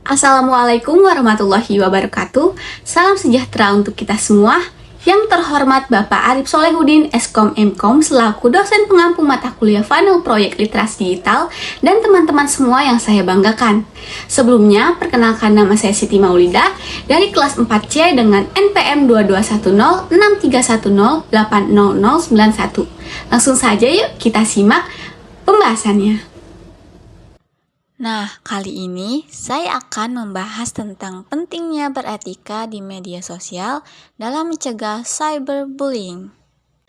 Assalamualaikum warahmatullahi wabarakatuh. Salam sejahtera untuk kita semua. Yang terhormat Bapak Arif Solehudin, Eskom Mkom, selaku dosen pengampu mata kuliah Funnel Proyek Literasi Digital, dan teman-teman semua yang saya banggakan. Sebelumnya, perkenalkan nama saya Siti Maulida dari kelas 4C dengan NPM 221063108091. Langsung saja yuk kita simak pembahasannya. Nah, kali ini saya akan membahas tentang pentingnya beretika di media sosial dalam mencegah cyberbullying.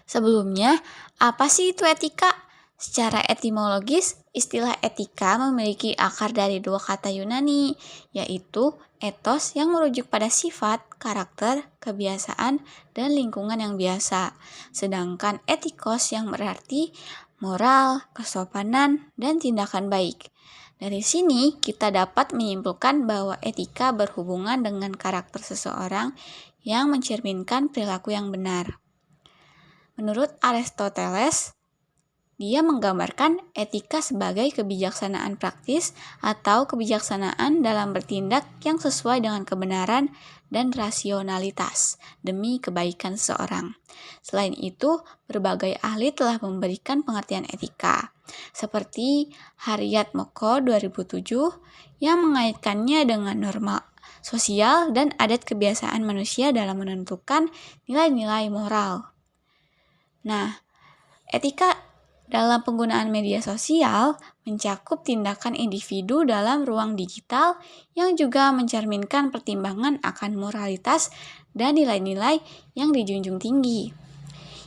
Sebelumnya, apa sih itu etika? Secara etimologis, istilah etika memiliki akar dari dua kata Yunani, yaitu ethos yang merujuk pada sifat, karakter, kebiasaan, dan lingkungan yang biasa. Sedangkan etikos yang berarti moral, kesopanan, dan tindakan baik. Dari sini, kita dapat menyimpulkan bahwa etika berhubungan dengan karakter seseorang yang mencerminkan perilaku yang benar. Menurut Aristoteles, dia menggambarkan etika sebagai kebijaksanaan praktis atau kebijaksanaan dalam bertindak yang sesuai dengan kebenaran dan rasionalitas demi kebaikan seseorang. Selain itu, berbagai ahli telah memberikan pengertian etika, seperti Haryat Moko 2007 yang mengaitkannya dengan norma sosial dan adat kebiasaan manusia dalam menentukan nilai-nilai moral. Nah, etika dalam penggunaan media sosial mencakup tindakan individu dalam ruang digital yang juga mencerminkan pertimbangan akan moralitas dan nilai-nilai yang dijunjung tinggi.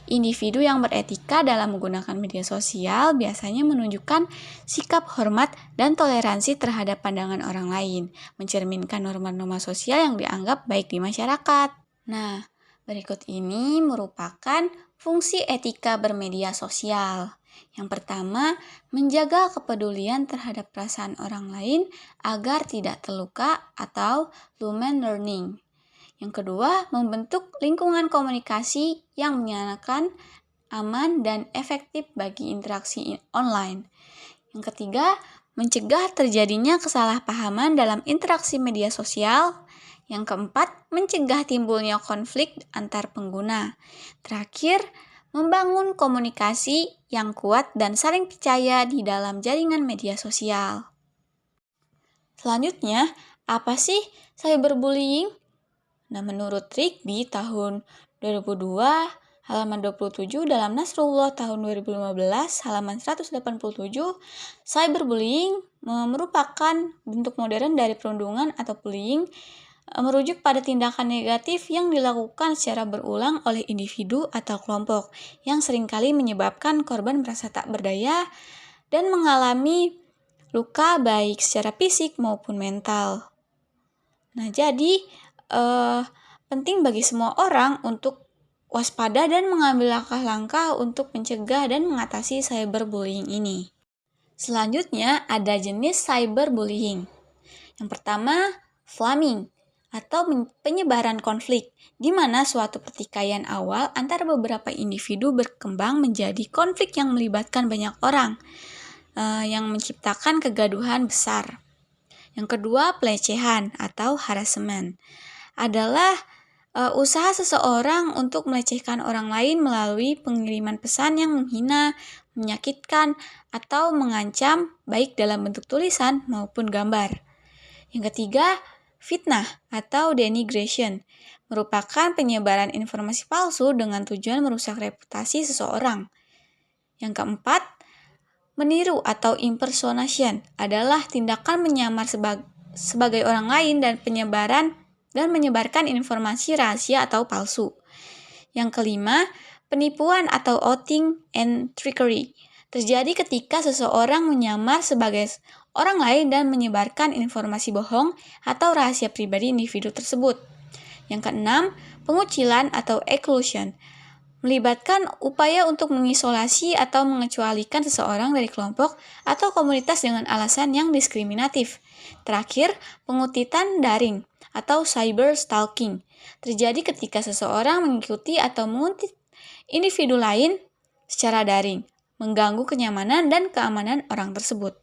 Individu yang beretika dalam menggunakan media sosial biasanya menunjukkan sikap hormat dan toleransi terhadap pandangan orang lain, mencerminkan norma-norma sosial yang dianggap baik di masyarakat. Nah, berikut ini merupakan fungsi etika bermedia sosial. Yang pertama, menjaga kepedulian terhadap perasaan orang lain agar tidak terluka atau human learning. Yang kedua, membentuk lingkungan komunikasi yang menyenangkan, aman, dan efektif bagi interaksi online. Yang ketiga, mencegah terjadinya kesalahpahaman dalam interaksi media sosial. Yang keempat, mencegah timbulnya konflik antar pengguna. Terakhir, membangun komunikasi yang kuat dan saling percaya di dalam jaringan media sosial. Selanjutnya, apa sih cyberbullying? Nah, menurut Rigby tahun 2002, halaman 27 dalam Nasrullah tahun 2015, halaman 187, cyberbullying merupakan bentuk modern dari perundungan atau bullying, merujuk pada tindakan negatif yang dilakukan secara berulang oleh individu atau kelompok yang seringkali menyebabkan korban merasa tak berdaya dan mengalami luka baik secara fisik maupun mental. Nah, jadi penting bagi semua orang untuk waspada dan mengambil langkah-langkah untuk mencegah dan mengatasi cyberbullying ini. Selanjutnya ada jenis cyberbullying. Yang pertama, flaming atau penyebaran konflik, di mana suatu pertikaian awal antara beberapa individu berkembang menjadi konflik yang melibatkan banyak orang, yang menciptakan kegaduhan besar. Yang kedua, pelecehan atau harassment adalah usaha seseorang untuk melecehkan orang lain melalui pengiriman pesan yang menghina, menyakitkan, atau mengancam baik dalam bentuk tulisan maupun gambar. Yang ketiga, fitnah atau denigration merupakan penyebaran informasi palsu dengan tujuan merusak reputasi seseorang. Yang keempat, meniru atau impersonation adalah tindakan menyamar sebagai orang lain dan menyebarkan informasi rahasia atau palsu. Yang kelima, penipuan atau outing and trickery terjadi ketika seseorang menyamar sebagai orang lain dan menyebarkan informasi bohong atau rahasia pribadi individu tersebut. Yang keenam, pengucilan atau exclusion melibatkan upaya untuk mengisolasi atau mengecualikan seseorang dari kelompok atau komunitas dengan alasan yang diskriminatif. Terakhir, pengutitan daring atau cyber stalking terjadi ketika seseorang mengikuti atau menguntit individu lain secara daring, mengganggu kenyamanan dan keamanan orang tersebut.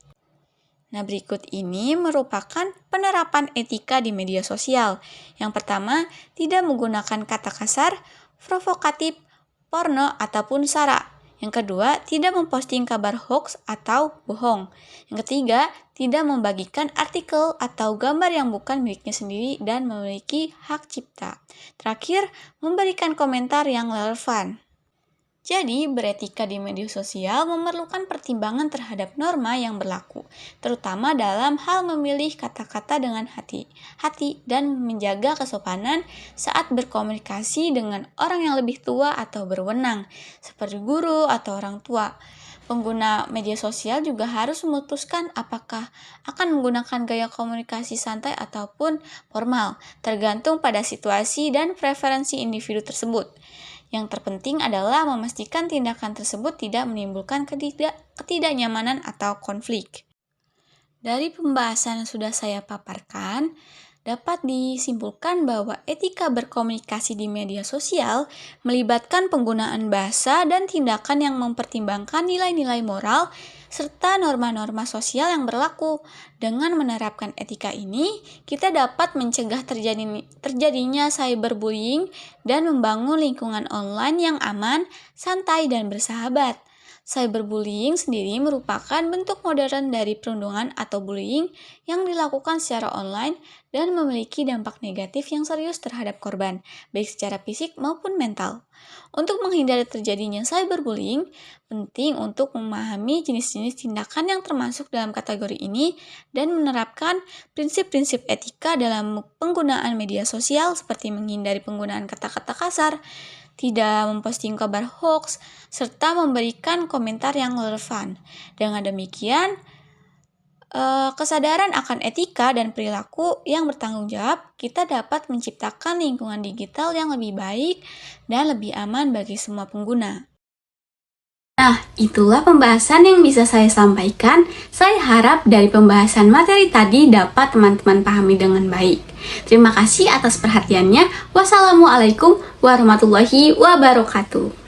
Nah, berikut ini merupakan penerapan etika di media sosial. Yang pertama, tidak menggunakan kata kasar, provokatif, porno, ataupun sara. Yang kedua, tidak memposting kabar hoax atau bohong. Yang ketiga, tidak membagikan artikel atau gambar yang bukan miliknya sendiri dan memiliki hak cipta. Terakhir, memberikan komentar yang relevan. Jadi, beretika di media sosial memerlukan pertimbangan terhadap norma yang berlaku, terutama dalam hal memilih kata-kata dengan hati-hati dan menjaga kesopanan saat berkomunikasi dengan orang yang lebih tua atau berwenang, seperti guru atau orang tua. Pengguna media sosial juga harus memutuskan apakah akan menggunakan gaya komunikasi santai ataupun formal, tergantung pada situasi dan preferensi individu tersebut. Yang terpenting adalah memastikan tindakan tersebut tidak menimbulkan ketidaknyamanan atau konflik. Dari pembahasan yang sudah saya paparkan, dapat disimpulkan bahwa etika berkomunikasi di media sosial melibatkan penggunaan bahasa dan tindakan yang mempertimbangkan nilai-nilai moral serta norma-norma sosial yang berlaku. Dengan menerapkan etika ini, kita dapat mencegah terjadinya cyberbullying dan membangun lingkungan online yang aman, santai, dan bersahabat. Cyberbullying sendiri merupakan bentuk modern dari perundungan atau bullying yang dilakukan secara online dan memiliki dampak negatif yang serius terhadap korban, baik secara fisik maupun mental. Untuk menghindari terjadinya cyberbullying, penting untuk memahami jenis-jenis tindakan yang termasuk dalam kategori ini dan menerapkan prinsip-prinsip etika dalam penggunaan media sosial seperti menghindari penggunaan kata-kata kasar, tidak memposting kabar hoax, serta memberikan komentar yang relevan. Dengan demikian, kesadaran akan etika dan perilaku yang bertanggung jawab, kita dapat menciptakan lingkungan digital yang lebih baik dan lebih aman bagi semua pengguna. Nah, itulah pembahasan yang bisa saya sampaikan. Saya harap dari pembahasan materi tadi dapat teman-teman pahami dengan baik. Terima kasih atas perhatiannya. Wassalamualaikum warahmatullahi wabarakatuh.